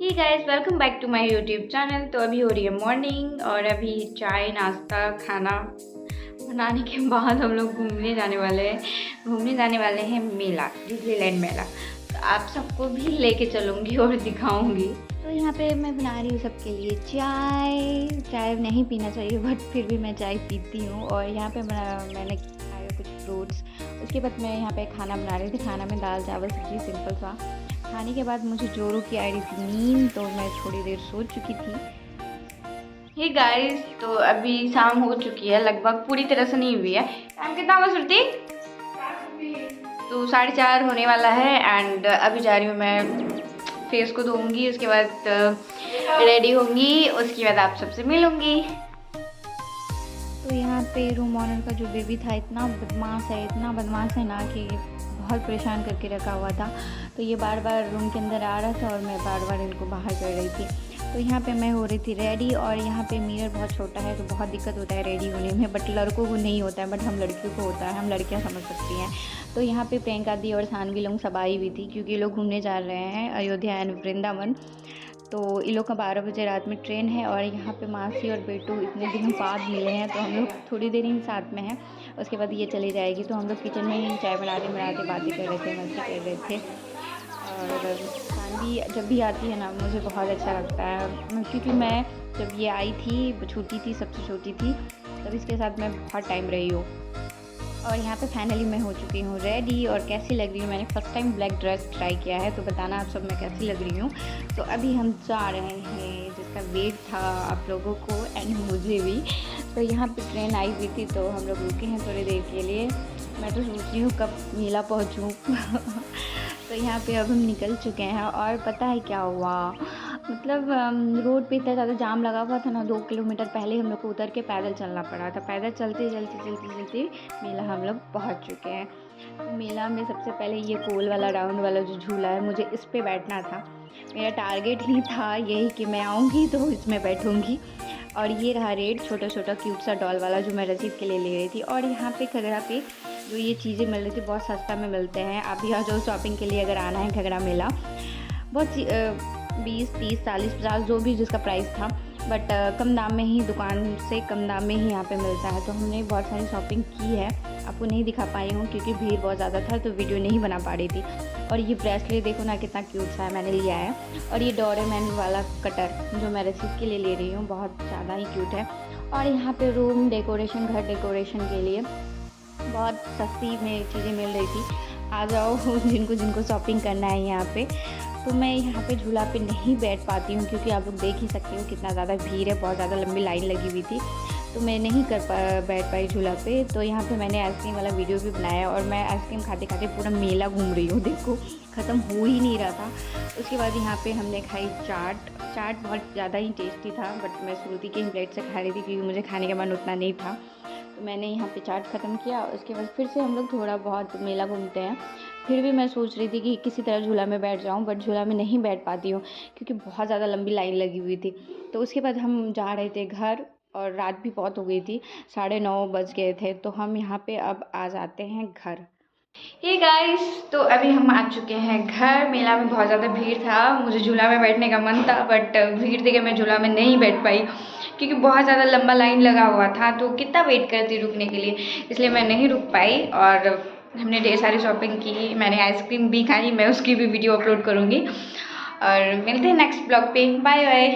Hey guys, welcome back to my YouTube channel. तो अभी हो रही है मॉर्निंग और अभी चाय नाश्ता खाना बनाने के बाद हम लोग घूमने जाने वाले हैं मेला, डिज्नीलैंड मेला। तो आप सबको भी लेके चलूँगी और दिखाऊंगी। तो यहाँ पे मैं बना रही हूँ सबके लिए चाय नहीं पीना चाहिए बट फिर भी मैं चाय पीती हूँ। और यहाँ पे मैंने खाया कुछ फ्रूट्स। उसके बाद मैं यहाँ पे खाना बना रही थी। खाना में दाल चावल सब्जी सिंपल सा। खाने के बाद मुझे जोरों की आ रही थी नींद, तो मैं थोड़ी देर सो चुकी थी। हे गाइस, तो अभी शाम हो चुकी है, लगभग पूरी तरह से नहीं हुई है। टाइम कितना हुआ श्रुति? तो 4:30 होने वाला है। एंड अभी जा रही हूँ मैं फेस को धोऊंगी, उसके बाद रेडी होंगी, उसके बाद आप सबसे मिलूंगी। तो यहाँ पे रूम ऑनर का जो बेबी था इतना बदमाश है ना कि बहुत परेशान करके रखा हुआ था। तो ये बार बार रूम के अंदर आ रहा था और मैं बार बार इनको बाहर कर रही थी। तो यहाँ पे मैं हो रही थी रेडी, और यहाँ पे मिरर बहुत छोटा है तो बहुत दिक्कत होता है रेडी होने में। बट लड़कों को नहीं होता है, बट हम लड़कियों को होता है, हम लड़कियाँ समझ सकती हैं। तो यहाँ पे प्रियंका दी और सानवी लोग सब आई हुई थी क्योंकि लोग घूमने जा रहे हैं अयोध्या एंड वृंदावन। तो इन लोग का 12 बजे रात में ट्रेन है। और यहाँ पे मासी और बेटू इतने दिन बाद मिले हैं तो हम लोग थोड़ी देर ही साथ में हैं। उसके बाद ये चली जाएगी। तो हम लोग किचन में ही चाय बनाते बातें कर रहे थे, मस्ती कर रहे थे। और सानवी जब भी आती है ना मुझे बहुत अच्छा लगता है, क्योंकि मैं जब ये आई थी छोटी थी, सबसे छोटी थी, तब इसके साथ मैं बहुत टाइम रही हूँ। और यहाँ पे फाइनली मैं हो चुकी हूँ रेडी। और कैसी लग रही हूँ, मैंने first time black dress try किया है, तो बताना आप सब मैं कैसी लग रही हूँ। तो अभी हम जा रहे हैं, जिसका वेट था आप लोगों को एंड मुझे भी। तो यहाँ पे ट्रेन आई हुई थी तो हम लोग रुके हैं थोड़ी देर के लिए। मैं तो सोच रही हूँ कब मेला पहुँचूँ। तो यहाँ पे अब हम निकल चुके हैं। और पता है क्या हुआ, मतलब रोड पे इतना ज़्यादा जाम लगा हुआ था ना, 2 किलोमीटर पहले हम लोग को उतर के पैदल चलना पड़ा था। पैदल चलते मेला हम लोग पहुँच चुके हैं। तो मेला में सबसे पहले ये गोल वाला राउंड वाला जो झूला है, मुझे इस पे बैठना था। मेरा टारगेट ही था यही कि मैं आऊँगी तो इसमें बैठूँगी। और ये रहा रेड, छोटा क्यूट सा डॉल वाला जो मैं रसीद के लिए ले रही थी। और यहाँ पे घगरा पे जो ये चीज़ें मिल रही थी बहुत सस्ता में मिलते हैं। आप यहाँ जो शॉपिंग के लिए अगर आना है घगरा मेला, बहुत 20, 30, 40, 50 जो भी जिसका प्राइस था, बट कम दाम में ही, दुकान से कम दाम में ही यहाँ पे मिलता है। तो हमने बहुत सारी शॉपिंग की है, आपको नहीं दिखा पाई हूँ क्योंकि भीड़ बहुत ज़्यादा था तो वीडियो नहीं बना पा रही थी। और ये ब्रेसलेट देखो ना कितना क्यूट सा है, मैंने लिया है। और ये डोरेमोन वाला कटर जो मैं रसीद के लिए ले रही हूँ, बहुत ज़्यादा ही क्यूट है। और यहाँ पे रूम डेकोरेशन, घर डेकोरेशन के लिए बहुत सस्ती में चीज़ें मिल रही थी। आ जाओ जिनको शॉपिंग करना है यहाँ पे। तो मैं यहाँ पे झूला पे नहीं बैठ पाती हूँ क्योंकि आप लोग देख ही सकते हो कितना ज़्यादा भीड़ है, बहुत ज़्यादा लंबी लाइन लगी हुई थी, तो मैं नहीं बैठ पाई झूला पे। तो यहाँ पे मैंने आइसक्रीम वाला वीडियो भी बनाया और मैं आइसक्रीम खाते खाते पूरा मेला घूम रही हूँ, देखो ख़त्म हो ही नहीं रहा था। उसके बाद यहाँ पे हमने खाई चाट बहुत ज़्यादा ही टेस्टी था, बट मैं श्रुति की प्लेट से खा रही थी क्योंकि मुझे खाने का मन उतना नहीं था। तो मैंने यहाँ पे चाट ख़त्म किया। उसके बाद फिर से हम लोग थोड़ा बहुत मेला घूमते हैं। फिर भी मैं सोच रही थी कि किसी तरह झूला में बैठ जाऊँ, बट झूला में नहीं बैठ पाती हूँ क्योंकि बहुत ज़्यादा लंबी लाइन लगी हुई थी। तो उसके बाद हम जा रहे थे घर और रात भी बहुत हो गई थी, 9:30 बज गए थे। तो हम यहाँ पे अब आ जाते हैं घर। हे गाइस, तो अभी हम आ चुके हैं घर। मेला में बहुत ज़्यादा भीड़ था, मुझे झूला में बैठने का मन था बट भीड़ देख के मैं झूला में नहीं बैठ पाई क्योंकि बहुत ज़्यादा लंबा लाइन लगा हुआ था। तो कितना वेट करती रुकने के लिए, इसलिए मैं नहीं रुक पाई। और हमने ढेर सारी शॉपिंग की, मैंने आइसक्रीम भी खाई, मैं उसकी भी वीडियो अपलोड करूँगी। और मिलते हैं नेक्स्ट ब्लॉग पे, बाय बाय।